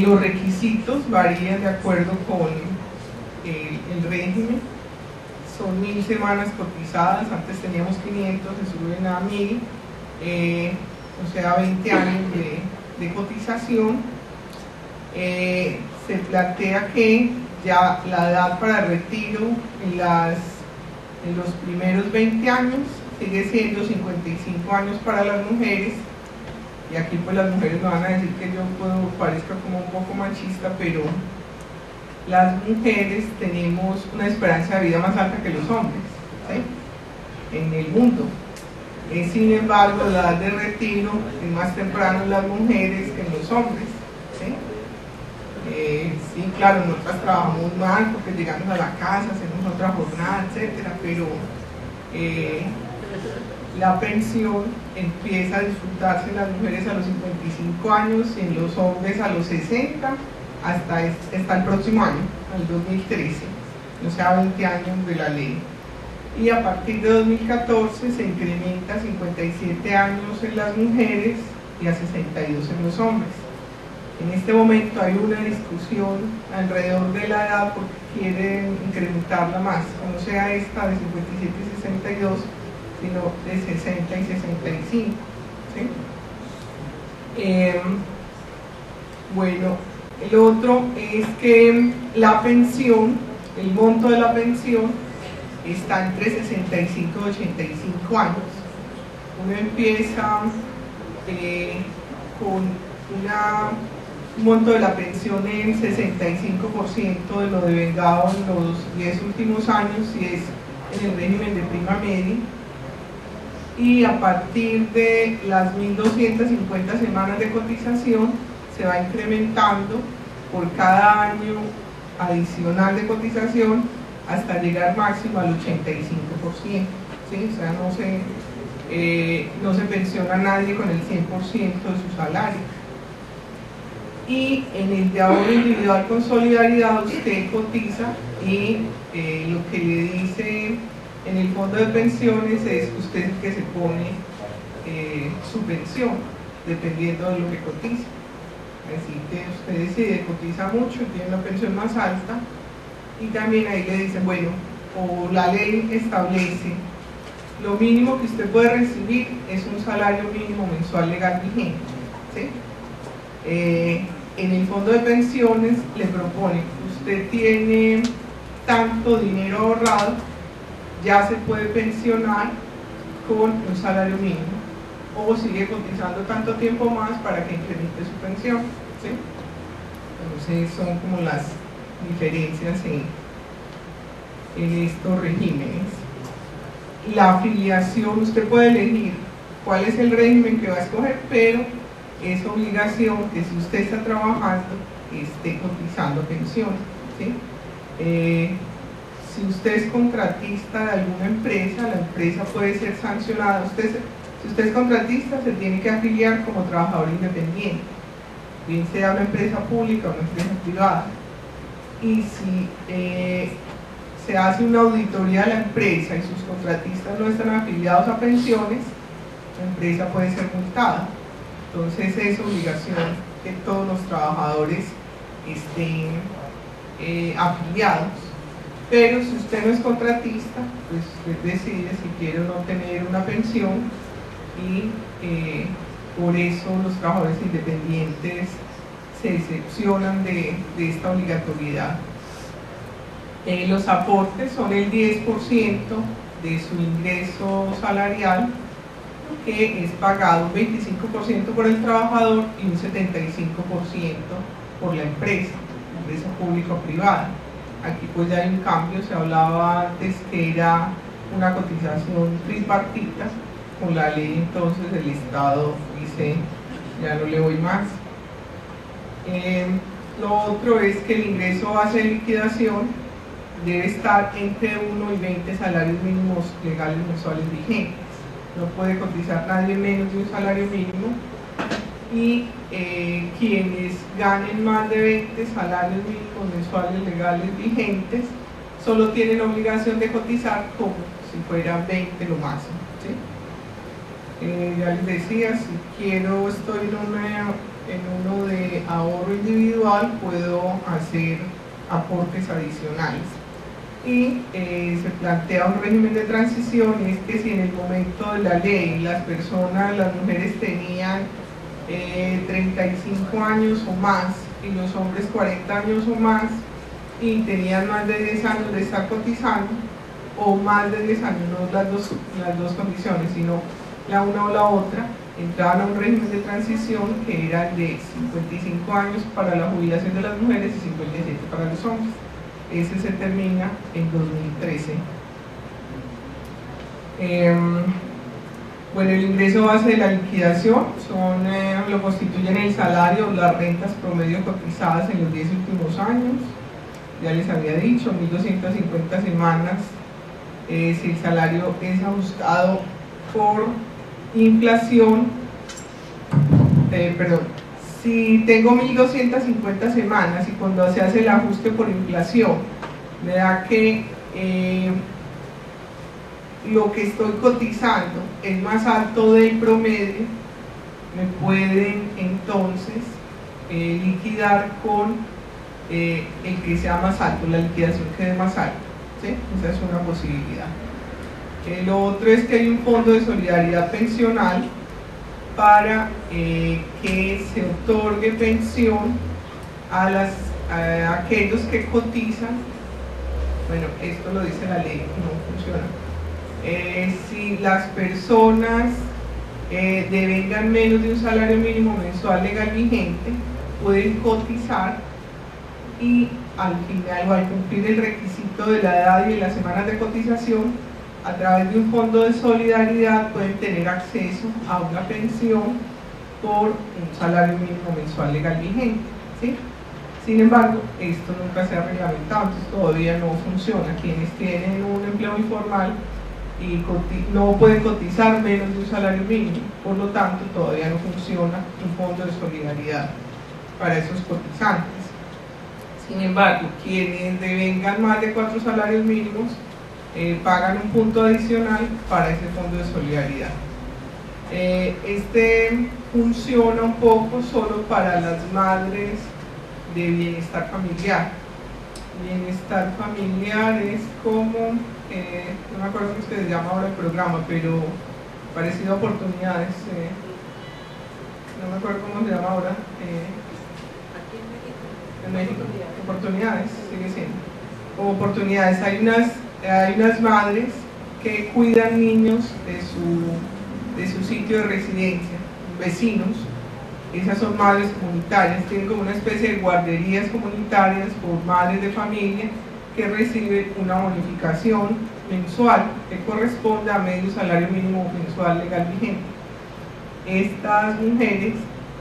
Los requisitos varían de acuerdo con el régimen. Son 1000 semanas cotizadas, antes teníamos 500, se suben a 1000, o sea 20 años de cotización. Se plantea que ya la edad para el retiro en los primeros 20 años sigue siendo 55 años para las mujeres, y aquí pues las mujeres me van a decir que yo parezca como un poco machista, pero las mujeres tenemos una esperanza de vida más alta que los hombres, ¿sí?, en el mundo. Sin embargo, la edad de retiro es más temprano en las mujeres que en los hombres, ¿sí? Sí, claro, nosotras trabajamos mal porque llegamos a la casa, hacemos otra jornada, etcétera, pero la pensión empieza a disfrutarse en las mujeres a los 55 años y en los hombres a los 60 hasta el próximo año, al 2013, o sea 20 años de la ley. Y a partir de 2014 se incrementa a 57 años en las mujeres y a 62 en los hombres. En este momento hay una discusión alrededor de la edad porque quieren incrementarla más, no sea esta de 57 y 62, sino de 60 y 65. ¿Sí? Bueno, el otro es que la pensión, el monto de la pensión está entre 65 y 85 años. Uno empieza con un monto de la pensión en 65% de lo devengado en los 10 últimos años, y es en el régimen de prima media, y a partir de las 1250 semanas de cotización se va incrementando por cada año adicional de cotización hasta llegar máximo al 85%, ¿sí? O sea, no se pensiona a nadie con el 100% de su salario. Y en el de ahorro individual con solidaridad usted cotiza y lo que le dice en el fondo de pensiones es usted el que se pone su pensión dependiendo de lo que cotiza. Así que usted decide, cotiza mucho, tiene una pensión más alta, y también ahí le dicen, bueno, o la ley establece lo mínimo que usted puede recibir es un salario mínimo mensual legal vigente, ¿sí? En el fondo de pensiones le propone, usted tiene tanto dinero ahorrado, ya se puede pensionar con un salario mínimo, o sigue cotizando tanto tiempo más para que incremente su pensión, ¿sí? Entonces son como las diferencias en estos regímenes. La afiliación, usted puede elegir cuál es el régimen que va a escoger, pero es obligación que si usted está trabajando esté cotizando pensión, ¿sí? Si usted es contratista de alguna empresa, la empresa puede ser sancionada. Si usted es contratista, se tiene que afiliar como trabajador independiente, bien sea una empresa pública o una empresa privada. Y si se hace una auditoría de la empresa y sus contratistas no están afiliados a pensiones, la empresa puede ser multada. Entonces es obligación que todos los trabajadores estén afiliados. Pero si usted no es contratista, pues usted decide si quiere o no tener una pensión, y por eso los trabajadores independientes se excepcionan de esta obligatoriedad. Los aportes son el 10% de su ingreso salarial, que es pagado un 25% por el trabajador y un 75% por la empresa pública o privada. Aquí pues ya hay un cambio, se hablaba antes que era una cotización tripartita, con la ley entonces el Estado dice, ya no le voy más. Lo otro es que el ingreso base de liquidación debe estar entre 1 y 20 salarios mínimos legales mensuales vigentes. No puede cotizar nadie menos de un salario mínimo, y quienes ganen más de 20 salarios mínimos mensuales legales vigentes solo tienen obligación de cotizar como si fueran 20 lo máximo, ¿sí? Ya les decía, si estoy en en uno de ahorro individual puedo hacer aportes adicionales. Y se plantea un régimen de transición, y es que si en el momento de la ley las mujeres tenían 35 años o más y los hombres 40 años o más y tenían más de 10 años de estar cotizando, o más de 10 años, no las dos condiciones, sino la una o la otra, entraban a un régimen de transición que era de 55 años para la jubilación de las mujeres y 57 para los hombres. Ese se termina en 2013. Bueno, el ingreso base de la liquidación lo constituyen el salario o las rentas promedio cotizadas en los 10 últimos años. Ya les había dicho, 1.250 semanas. Si el salario es ajustado por inflación, si tengo 1.250 semanas y cuando se hace el ajuste por inflación me da que lo que estoy cotizando es más alto del promedio, me pueden entonces liquidar con el que sea más alto, la liquidación quede más alta, ¿sí? Esa es una posibilidad. Lo otro es que hay un fondo de solidaridad pensional para que se otorgue pensión a aquellos que cotizan. Bueno, esto lo dice la ley, no funciona. Si las personas devengan menos de un salario mínimo mensual legal vigente, pueden cotizar y al final, o al cumplir el requisito de la edad y de las semanas de cotización, a través de un fondo de solidaridad pueden tener acceso a una pensión por un salario mínimo mensual legal vigente, ¿sí? Sin embargo, esto nunca se ha reglamentado, entonces todavía no funciona. Quienes tienen un empleo informal y no pueden cotizar menos de un salario mínimo, por lo tanto todavía no funciona un fondo de solidaridad para esos cotizantes. Sin embargo, quienes devengan más de 4 salarios mínimos pagan un punto adicional para ese fondo de solidaridad. Este funciona un poco solo para las madres de bienestar familiar. Bienestar familiar es como, no me acuerdo cómo se llama ahora el programa, pero parecido a oportunidades, no me acuerdo cómo se llama ahora, en México, oportunidades, sigue siendo, como oportunidades. Hay unas madres que cuidan niños de su sitio de residencia, vecinos. Esas son madres comunitarias, tienen como una especie de guarderías comunitarias por madres de familia que reciben una bonificación mensual que corresponde a medio salario mínimo mensual legal vigente. Estas mujeres,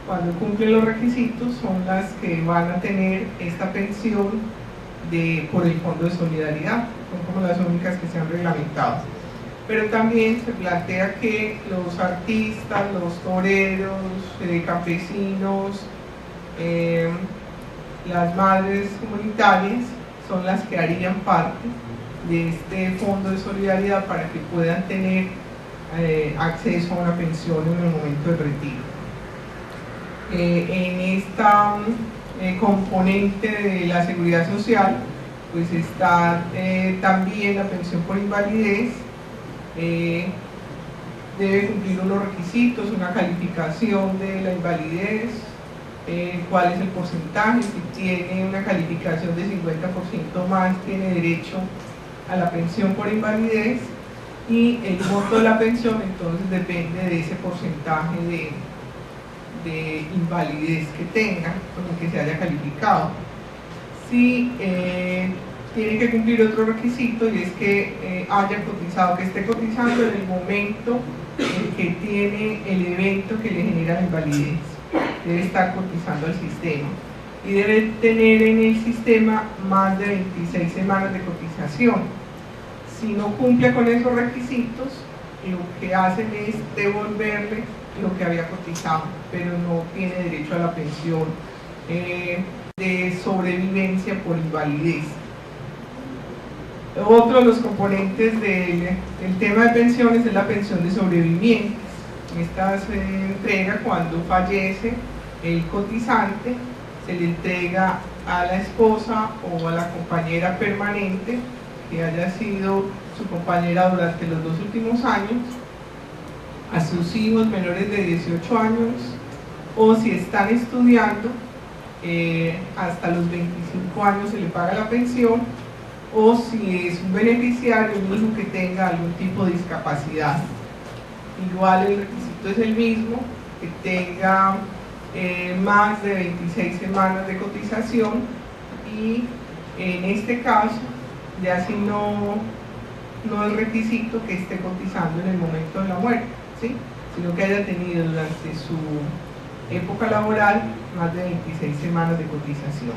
cuando cumplen los requisitos, son las que van a tener esta pensión por el Fondo de Solidaridad, son como las únicas que se han reglamentado. Pero también se plantea que los artistas, los toreros, campesinos, las madres comunitarias son las que harían parte de este fondo de solidaridad para que puedan tener acceso a una pensión en el momento del retiro. En esta componente de la seguridad social pues está también la pensión por invalidez. Debe cumplir unos requisitos, una calificación de la invalidez, cuál es el porcentaje. Si tiene una calificación de 50% más, tiene derecho a la pensión por invalidez, y el monto de la pensión entonces depende de ese porcentaje de invalidez que tenga, con el que se haya calificado. Si tiene que cumplir otro requisito, y es que haya cotizado, que esté cotizando en el momento en que tiene el evento que le genera la invalidez. Debe estar cotizando al sistema y debe tener en el sistema más de 26 semanas de cotización. Si no cumple con esos requisitos, lo que hacen es devolverle lo que había cotizado, pero no tiene derecho a la pensión de sobrevivencia por invalidez. Otro de los componentes del tema de pensiones es la pensión de sobrevivientes. Esta se entrega cuando fallece el cotizante se le entrega a la esposa o a la compañera permanente que haya sido su compañera durante los 2 últimos años, a sus hijos menores de 18 años, o si están estudiando, hasta los 25 años se le paga la pensión, o si es un beneficiario, un hijo que tenga algún tipo de discapacidad. Igual el requisito es el mismo, que tenga más de 26 semanas de cotización, y en este caso ya si no es requisito que esté cotizando en el momento de la muerte, ¿sí? Sino que haya tenido durante su época laboral más de 26 semanas de cotización.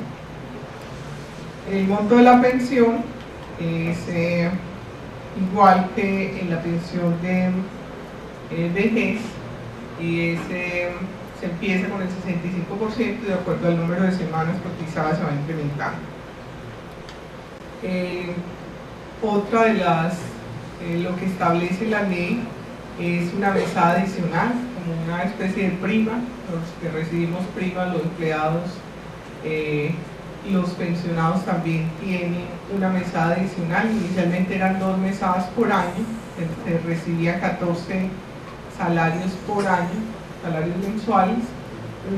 El monto de la pensión es igual que en la pensión de vejez, y se empieza con el 65% y de acuerdo al número de semanas cotizadas se va incrementando. Otra de lo que establece la ley es una mesada adicional, como una especie de prima. Los que recibimos prima, los empleados y los pensionados también tienen una mesada adicional. Inicialmente eran 2 mesadas por año, se recibía 14 salarios por año, salarios mensuales.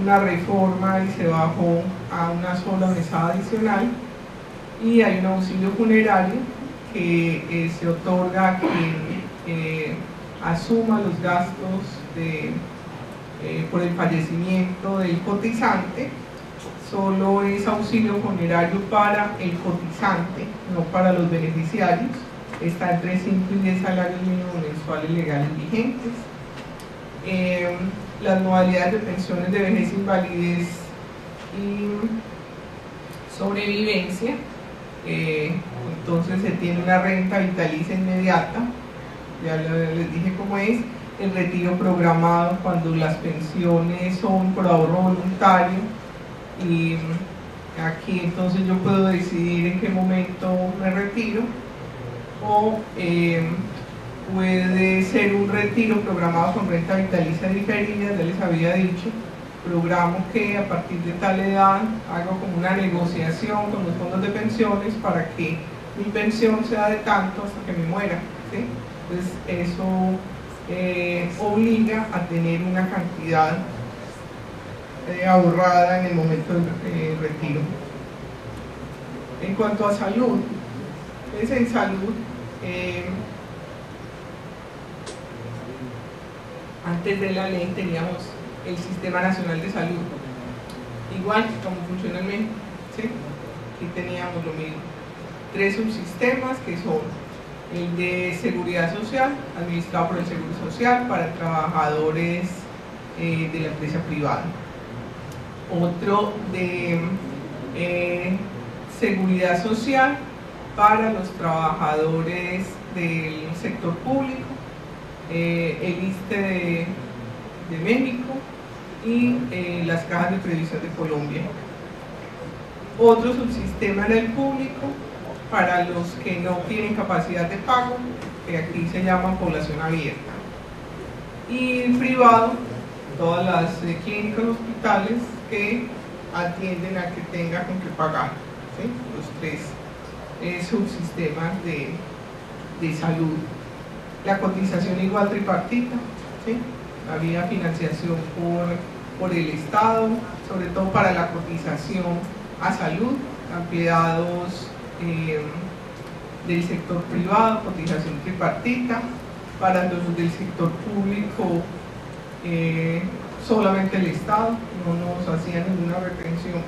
Una reforma y se bajó a una sola mesada adicional, y hay un auxilio funerario que se otorga a quien asuma los gastos por el fallecimiento del cotizante. Solo es auxilio funerario para el cotizante, no para los beneficiarios. Está entre 5 y 10 salarios mínimos mensuales legales vigentes. Las modalidades de pensiones de vejez, invalidez y sobrevivencia. Entonces se tiene una renta vitalicia inmediata, ya les dije cómo es. El retiro programado, cuando las pensiones son por ahorro voluntario, y aquí entonces yo puedo decidir en qué momento me retiro, o puede ser un retiro programado con renta vitalicia diferida. Ya les había dicho, programo que a partir de tal edad hago como una negociación con los fondos de pensiones para que mi pensión sea de tanto hasta que me muera, ¿sí? Entonces eso obliga a tener una cantidad ahorrada en el momento del retiro. En cuanto a salud, entonces en salud, antes de la ley teníamos el Sistema Nacional de Salud, igual que como funciona en México, ¿sí? Aquí teníamos lo mismo. 3 subsistemas, que son el de Seguridad Social, administrado por el Seguro Social para trabajadores de la empresa privada. Otro de Seguridad Social para los trabajadores del sector público, el ISSSTE de México y las cajas de previsión de Colombia. Otro subsistema era el público para los que no tienen capacidad de pago, que aquí se llama población abierta. Y el privado, todas las clínicas, hospitales que atienden a que tenga con qué pagar, ¿sí? Los 3 subsistemas de salud. La cotización igual tripartita, ¿sí? Había financiación por el Estado, sobre todo para la cotización a salud, empleados del sector privado, cotización tripartita. Para los del sector público, solamente el Estado, no nos hacía ninguna retención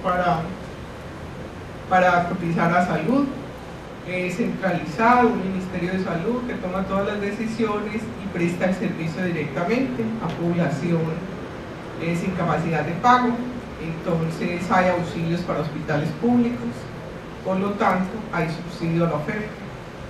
para cotizar a salud. Centralizado, un Ministerio de Salud que toma todas las decisiones y presta el servicio directamente a población sin capacidad de pago. Entonces hay auxilios para hospitales públicos, por lo tanto hay subsidio a la oferta.